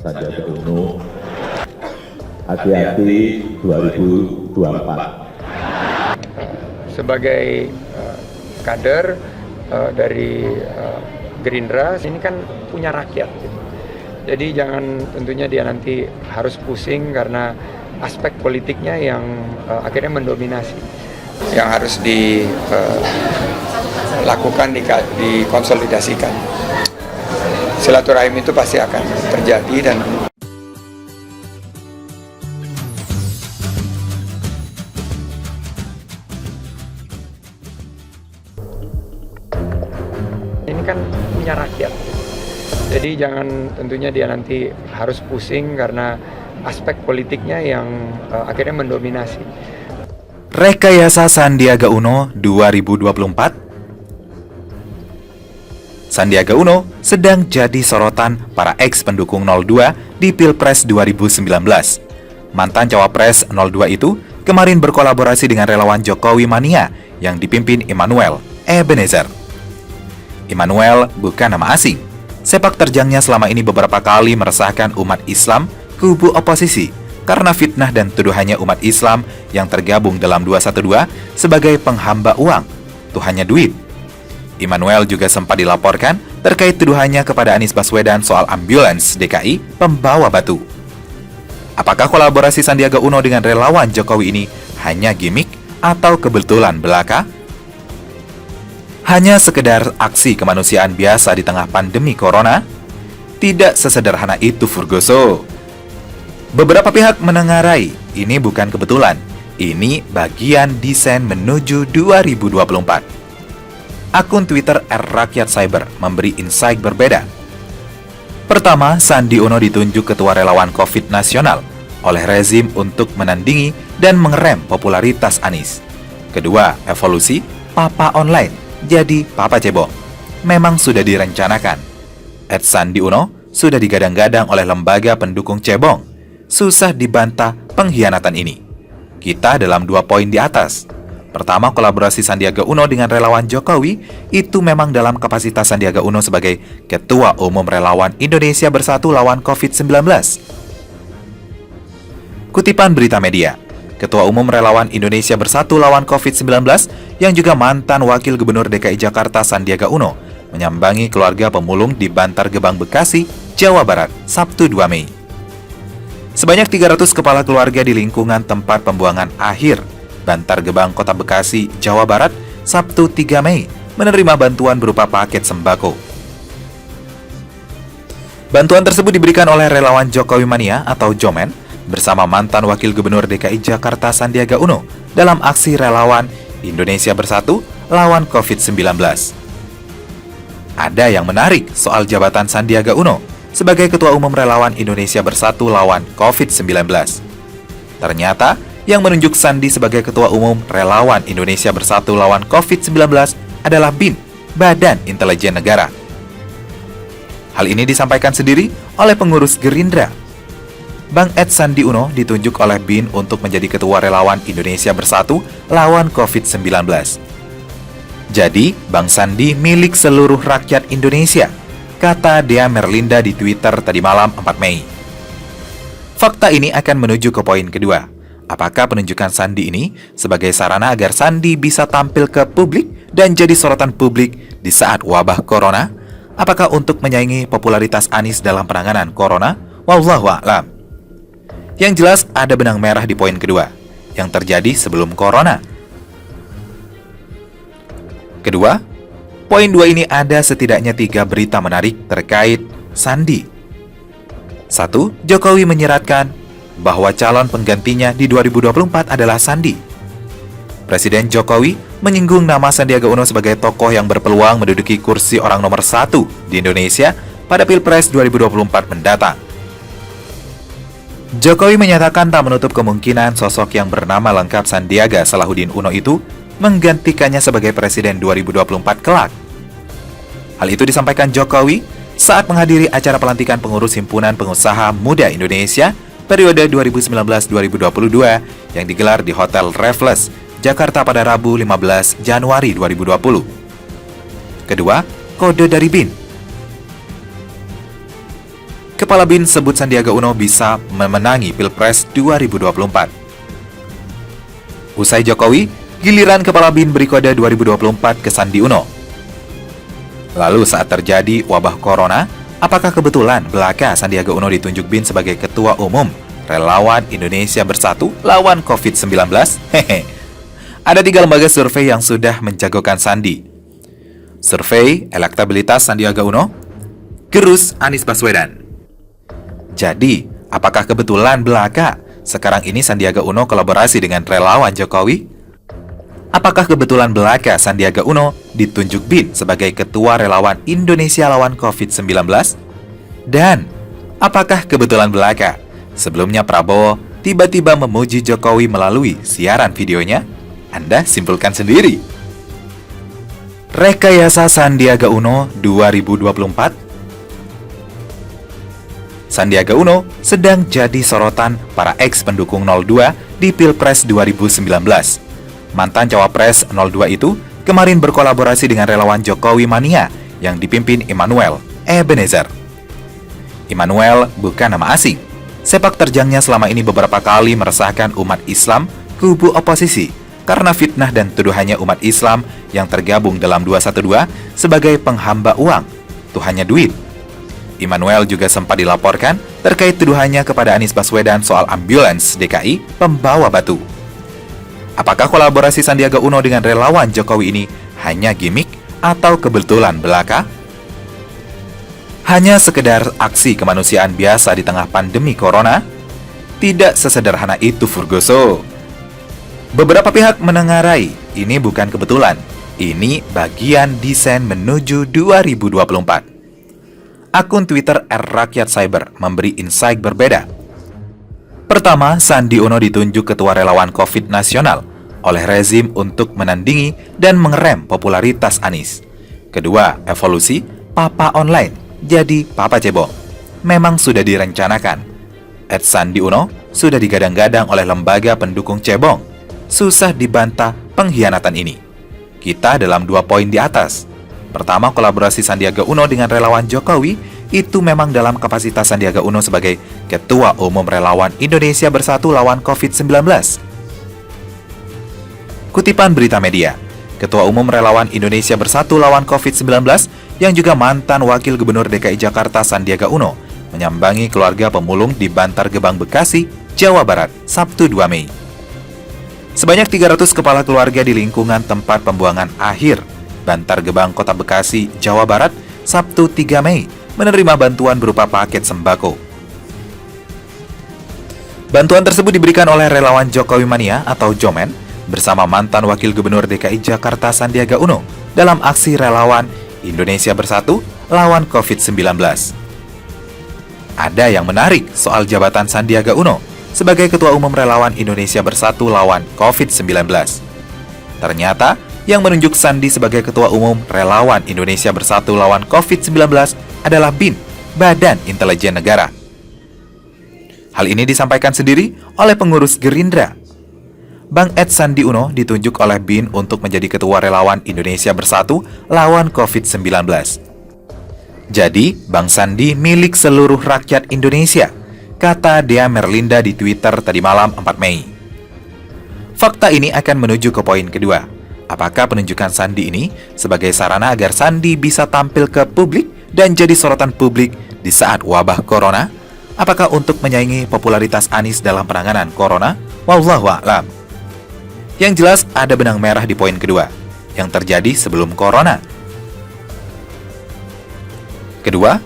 Sandiaga Uno, hati-hati 2024. Sebagai kader dari Gerindra, ini kan punya rakyat. Jadi jangan tentunya dia nanti harus pusing karena aspek politiknya yang akhirnya mendominasi. Yang harus dilakukan, dikonsolidasikan. Silaturahim itu pasti akan terjadi dan ini kan punya rakyat. Jadi jangan tentunya dia nanti harus pusing karena aspek politiknya yang akhirnya mendominasi. Rekayasa Sandiaga Uno 2024. Sandiaga Uno sedang jadi sorotan para ex-pendukung 02 di Pilpres 2019. Mantan Cawapres 02 itu kemarin berkolaborasi dengan relawan Jokowi Mania yang dipimpin Immanuel Ebenezer. Immanuel bukan nama asing. Sepak terjangnya selama ini beberapa kali meresahkan umat Islam kubu oposisi karena fitnah dan tuduhannya umat Islam yang tergabung dalam 212 sebagai penghamba uang, tuhannya duit. Immanuel juga sempat dilaporkan terkait tuduhannya kepada Anies Baswedan soal ambulans DKI pembawa batu. Apakah kolaborasi Sandiaga Uno dengan relawan Jokowi ini hanya gimmick atau kebetulan belaka? Hanya sekedar aksi kemanusiaan biasa di tengah pandemi corona? Tidak sesederhana itu, Furgoso. Beberapa pihak menengarai, ini bukan kebetulan. Ini bagian desain menuju 2024. Akun Twitter @rakyat cyber memberi insight berbeda. Pertama, Sandi Uno ditunjuk ketua relawan COVID nasional oleh rezim untuk menandingi dan mengerem popularitas Anies. Kedua, evolusi Papa Online jadi Papa Cebong memang sudah direncanakan. Sandi Uno sudah digadang-gadang oleh lembaga pendukung Cebong. Susah dibantah pengkhianatan ini. Kita dalam 2 poin di atas. Pertama, kolaborasi Sandiaga Uno dengan relawan Jokowi itu memang dalam kapasitas Sandiaga Uno sebagai Ketua Umum Relawan Indonesia Bersatu Lawan COVID-19. Kutipan berita media, Ketua Umum Relawan Indonesia Bersatu Lawan COVID-19 yang juga mantan Wakil Gubernur DKI Jakarta Sandiaga Uno menyambangi keluarga pemulung di Bantar Gebang, Bekasi, Jawa Barat, Sabtu 2 Mei. Sebanyak 300 kepala keluarga di lingkungan tempat pembuangan akhir Bantar Gebang, Kota Bekasi, Jawa Barat, Sabtu 3 Mei, menerima bantuan berupa paket sembako. Bantuan tersebut diberikan oleh relawan Jokowi Mania atau Jomen bersama mantan Wakil Gubernur DKI Jakarta Sandiaga Uno dalam aksi relawan Indonesia Bersatu Lawan COVID-19. Ada yang menarik soal jabatan Sandiaga Uno sebagai Ketua Umum Relawan Indonesia Bersatu Lawan COVID-19. Ternyata, yang menunjuk Sandi sebagai Ketua Umum Relawan Indonesia Bersatu Lawan COVID-19 adalah BIN, Badan Intelijen Negara. Hal ini disampaikan sendiri oleh pengurus Gerindra. Bang Ed Sandi Uno ditunjuk oleh BIN untuk menjadi Ketua Relawan Indonesia Bersatu Lawan COVID-19. Jadi, Bang Sandi milik seluruh rakyat Indonesia, kata Dea Merlinda di Twitter tadi malam 4 Mei. Fakta ini akan menuju ke poin kedua. Apakah penunjukan Sandi ini sebagai sarana agar Sandi bisa tampil ke publik dan jadi sorotan publik di saat wabah corona? Apakah untuk menyaingi popularitas Anies dalam penanganan corona? Wallahu a'lam. Yang jelas ada benang merah di poin kedua, yang terjadi sebelum corona. Kedua, poin 2 ini ada setidaknya 3 berita menarik terkait Sandi. 1. Jokowi menyiratkan bahwa calon penggantinya di 2024 adalah Sandi. Presiden Jokowi menyinggung nama Sandiaga Uno sebagai tokoh yang berpeluang menduduki kursi orang nomor 1 di Indonesia pada Pilpres 2024 mendatang. Jokowi menyatakan tak menutup kemungkinan sosok yang bernama lengkap Sandiaga Salahuddin Uno itu menggantikannya sebagai Presiden 2024 kelak. Hal itu disampaikan Jokowi saat menghadiri acara pelantikan pengurus Himpunan Pengusaha Muda Indonesia periode 2019-2022 yang digelar di Hotel Raffles, Jakarta pada Rabu 15 Januari 2020. Kedua, kode dari BIN. Kepala BIN sebut Sandiaga Uno bisa memenangi Pilpres 2024. Usai Jokowi, giliran Kepala BIN beri kode 2024 ke Sandi Uno. Lalu saat terjadi wabah corona, apakah kebetulan belaka Sandiaga Uno ditunjuk BIN sebagai Ketua Umum Relawan Indonesia Bersatu lawan COVID-19? Hehe. Ada 3 lembaga survei yang sudah menjagokan Sandi. Survei elektabilitas Sandiaga Uno, Gerus Anies Baswedan. Jadi, apakah kebetulan belaka sekarang ini Sandiaga Uno kolaborasi dengan relawan Jokowi? Apakah kebetulan belaka Sandiaga Uno ditunjuk BIN sebagai Ketua Relawan Indonesia Lawan COVID-19? Dan, apakah kebetulan belaka sebelumnya Prabowo tiba-tiba memuji Jokowi melalui siaran videonya? Anda simpulkan sendiri. Rekayasa Sandiaga Uno 2024. Sandiaga Uno sedang jadi sorotan para ex-pendukung 02 di Pilpres 2019. Mantan Cawapres 02 itu kemarin berkolaborasi dengan relawan Jokowi Mania yang dipimpin Immanuel Ebenezer. Immanuel bukan nama asing. Sepak terjangnya selama ini beberapa kali meresahkan umat Islam kubu oposisi karena fitnah dan tuduhannya umat Islam yang tergabung dalam 212 sebagai penghamba uang, tuhannya duit. Immanuel juga sempat dilaporkan terkait tuduhannya kepada Anies Baswedan soal ambulans DKI pembawa batu. Apakah kolaborasi Sandiaga Uno dengan relawan Jokowi ini hanya gimmick atau kebetulan belaka? Hanya sekedar aksi kemanusiaan biasa di tengah pandemi corona? Tidak sesederhana itu, Furgoso. Beberapa pihak menengarai, ini bukan kebetulan. Ini bagian desain menuju 2024. Akun Twitter @rakyat cyber memberi insight berbeda. Pertama, Sandi Uno ditunjuk Ketua Relawan COVID Nasional oleh rezim untuk menandingi dan mengerem popularitas Anies. Kedua, evolusi Papa Online jadi Papa Cebong memang sudah direncanakan. Sandi Uno sudah digadang-gadang oleh lembaga pendukung Cebong. Susah dibantah pengkhianatan ini. Kita dalam 2 poin di atas. Pertama, kolaborasi Sandiaga Uno dengan relawan Jokowi itu memang dalam kapasitas Sandiaga Uno sebagai Ketua Umum Relawan Indonesia Bersatu lawan COVID-19. Kutipan berita media, Ketua Umum Relawan Indonesia Bersatu lawan COVID-19 yang juga mantan Wakil Gubernur DKI Jakarta Sandiaga Uno menyambangi keluarga pemulung di Bantar Gebang, Bekasi, Jawa Barat, Sabtu 2 Mei. Sebanyak 300 kepala keluarga di lingkungan tempat pembuangan akhir Bantar Gebang, Kota Bekasi, Jawa Barat, Sabtu 3 Mei, menerima bantuan berupa paket sembako. Bantuan tersebut diberikan oleh relawan Jokowi Mania atau Jomen bersama mantan Wakil Gubernur DKI Jakarta Sandiaga Uno dalam aksi relawan Indonesia Bersatu lawan COVID-19. Ada yang menarik soal jabatan Sandiaga Uno sebagai Ketua Umum Relawan Indonesia Bersatu lawan COVID-19. Ternyata, yang menunjuk Sandi sebagai Ketua Umum Relawan Indonesia Bersatu lawan COVID-19 adalah BIN, Badan Intelijen Negara. Hal ini disampaikan sendiri oleh pengurus Gerindra. Bang Sandi Uno ditunjuk oleh BIN untuk menjadi Ketua Relawan Indonesia Bersatu lawan COVID-19. Jadi, Bang Sandi milik seluruh rakyat Indonesia, kata Dea Merlinda di Twitter tadi malam 4 Mei. Fakta ini akan menuju ke poin kedua. Apakah penunjukan Sandi ini sebagai sarana agar Sandi bisa tampil ke publik dan jadi sorotan publik di saat wabah corona? Apakah untuk menyaingi popularitas Anies dalam penanganan corona? Wallahu a'lam. Yang jelas ada benang merah di poin kedua, yang terjadi sebelum corona. Kedua,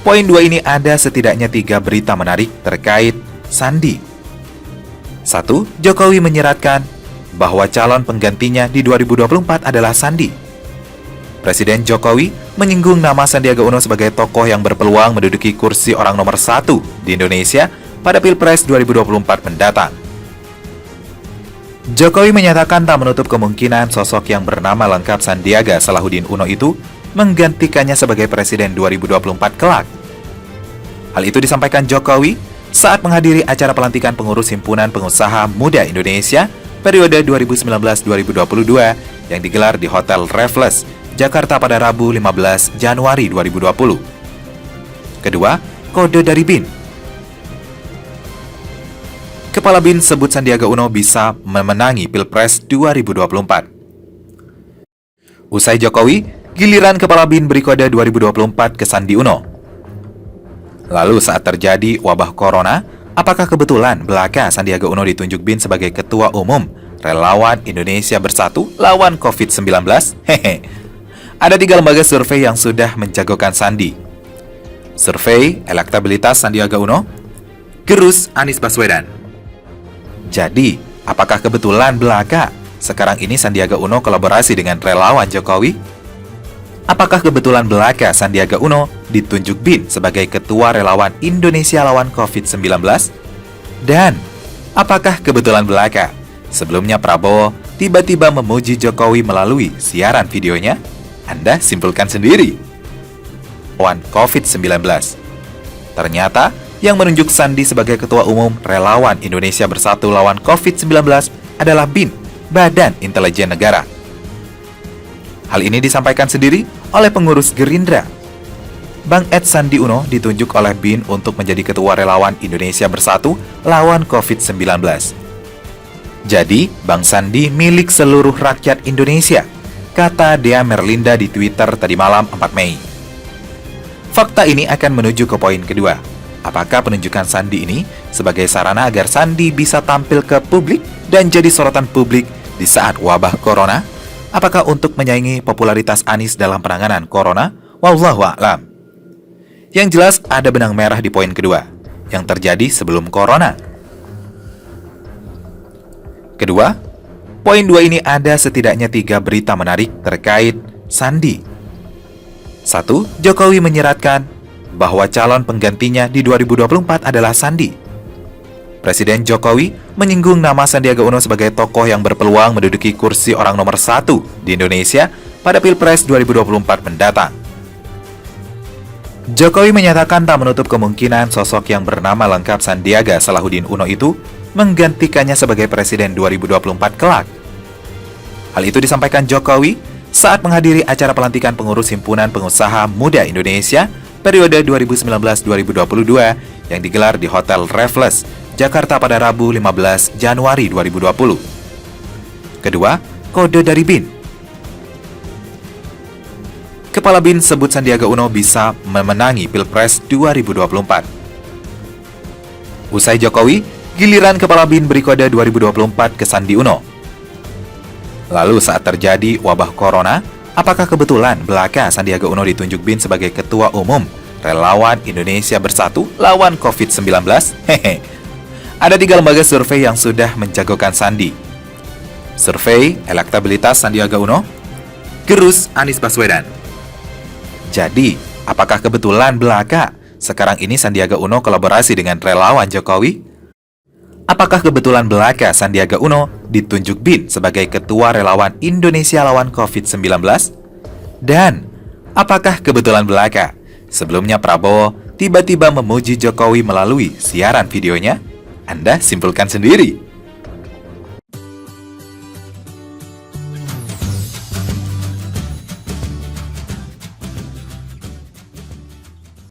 poin 2 ini ada setidaknya 3 berita menarik terkait Sandi. 1. Jokowi menyeratkan bahwa calon penggantinya di 2024 adalah Sandi. Presiden Jokowi menyinggung nama Sandiaga Uno sebagai tokoh yang berpeluang menduduki kursi orang nomor 1 di Indonesia pada Pilpres 2024 mendatang. Jokowi menyatakan tak menutup kemungkinan sosok yang bernama lengkap Sandiaga Salahuddin Uno itu menggantikannya sebagai Presiden 2024 kelak. Hal itu disampaikan Jokowi saat menghadiri acara pelantikan pengurus Himpunan Pengusaha Muda Indonesia periode 2019-2022 yang digelar di Hotel Raffles, Jakarta pada Rabu 15 Januari 2020. Kedua, kode dari BIN. Kepala BIN sebut Sandiaga Uno bisa memenangi Pilpres 2024. Usai Jokowi, giliran Kepala BIN beri kode 2024 ke Sandi Uno. Lalu saat terjadi wabah corona, apakah kebetulan belaka Sandiaga Uno ditunjuk BIN sebagai Ketua Umum Relawan Indonesia Bersatu lawan COVID-19? Hehe. Ada 3 lembaga survei yang sudah menjagokan Sandi. Survei elektabilitas Sandiaga Uno, gerus Anies Baswedan. Jadi, apakah kebetulan belaka sekarang ini Sandiaga Uno kolaborasi dengan relawan Jokowi? Apakah kebetulan belaka Sandiaga Uno ditunjuk BIN sebagai Ketua Relawan Indonesia lawan COVID-19? Dan, apakah kebetulan belaka sebelumnya Prabowo tiba-tiba memuji Jokowi melalui siaran videonya? Anda simpulkan sendiri. Lawan COVID-19. Ternyata, yang menunjuk Sandi sebagai Ketua Umum Relawan Indonesia Bersatu lawan COVID-19 adalah BIN, Badan Intelijen Negara. Hal ini disampaikan sendiri oleh pengurus Gerindra. Bang Ed Sandi Uno ditunjuk oleh BIN untuk menjadi Ketua Relawan Indonesia Bersatu lawan COVID-19. Jadi, Bang Sandi milik seluruh rakyat Indonesia, kata Dea Merlinda di Twitter tadi malam 4 Mei. Fakta ini akan menuju ke poin kedua. Apakah penunjukan Sandi ini sebagai sarana agar Sandi bisa tampil ke publik dan jadi sorotan publik di saat wabah corona? Apakah untuk menyaingi popularitas Anies dalam penanganan corona? Wallahu a'lam. Yang jelas ada benang merah di poin kedua, yang terjadi sebelum corona. Kedua, poin 2 ini ada setidaknya 3 berita menarik terkait Sandi. 1. Jokowi menyiratkan bahwa calon penggantinya di 2024 adalah Sandi. Presiden Jokowi menyinggung nama Sandiaga Uno sebagai tokoh yang berpeluang menduduki kursi orang nomor 1 di Indonesia pada Pilpres 2024 mendatang. Jokowi menyatakan tak menutup kemungkinan sosok yang bernama lengkap Sandiaga Salahuddin Uno itu menggantikannya sebagai Presiden 2024 kelak. Hal itu disampaikan Jokowi saat menghadiri acara pelantikan pengurus Himpunan Pengusaha Muda Indonesia periode 2019-2022 yang digelar di Hotel Raffles, Jakarta pada Rabu 15 Januari 2020. Kedua, kode dari BIN. Kepala BIN sebut Sandiaga Uno bisa memenangi Pilpres 2024. Usai Jokowi, giliran Kepala BIN beri kode 2024 ke Sandi Uno. Lalu saat terjadi wabah corona, apakah kebetulan belaka Sandiaga Uno ditunjuk BIN sebagai Ketua Umum Relawan Indonesia Bersatu lawan COVID-19? Hehe. Ada 3 lembaga survei yang sudah menjagokan Sandi. Survei elektabilitas Sandiaga Uno, gerus Anies Baswedan. Jadi, apakah kebetulan belaka sekarang ini Sandiaga Uno kolaborasi dengan relawan Jokowi? Apakah kebetulan belaka Sandiaga Uno ditunjuk BIN sebagai Ketua Relawan Indonesia lawan COVID-19? Dan, apakah kebetulan belaka sebelumnya Prabowo tiba-tiba memuji Jokowi melalui siaran videonya? Anda simpulkan sendiri.